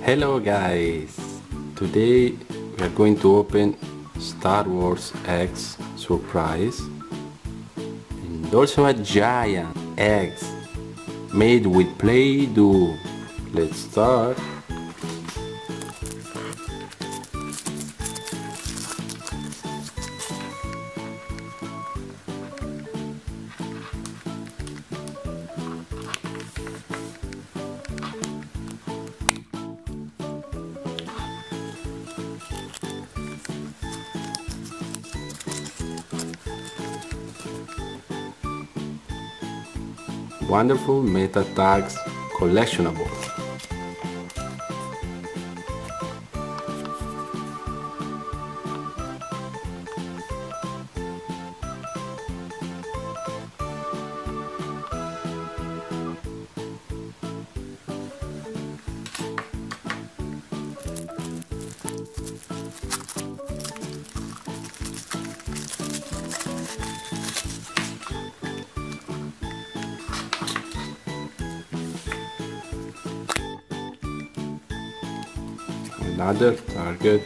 Hello guys! Today we are going to open Star Wars eggs surprise and also a giant eggs made with Play-Doh. Let's start. Wonderful meta tags collectionable. Another target.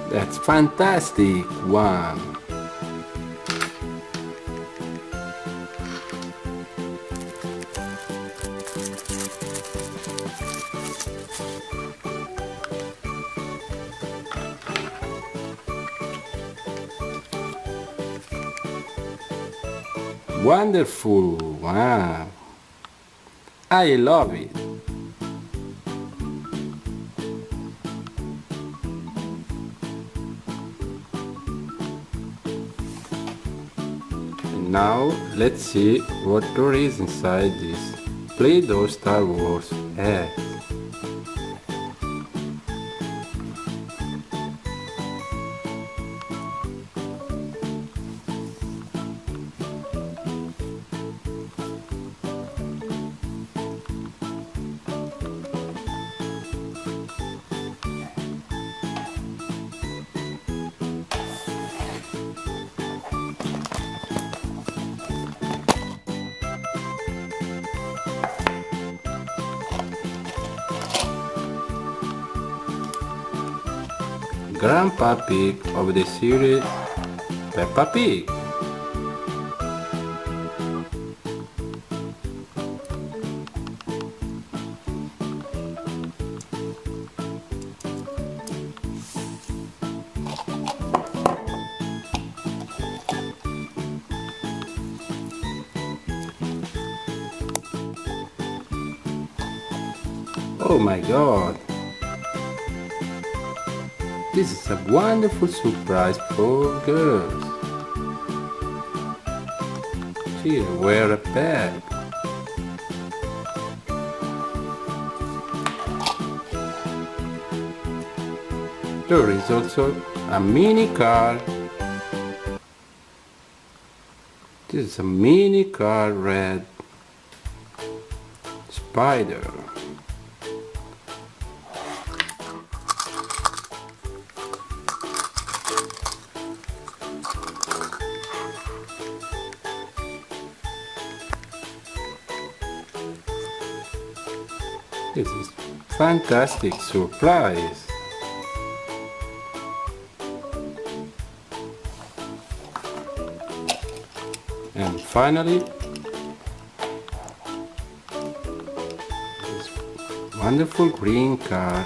That's fantastic one. Wonderful! Wow! I love it! And now let's see what there is inside this Play-Doh Star Wars egg. Grandpa Pig of the series Peppa Pig. Oh my God! This is a wonderful surprise for girls. She wear a bag. There is also a mini car. This is a mini car red spider. This is fantastic surprise. And finally, this wonderful green car.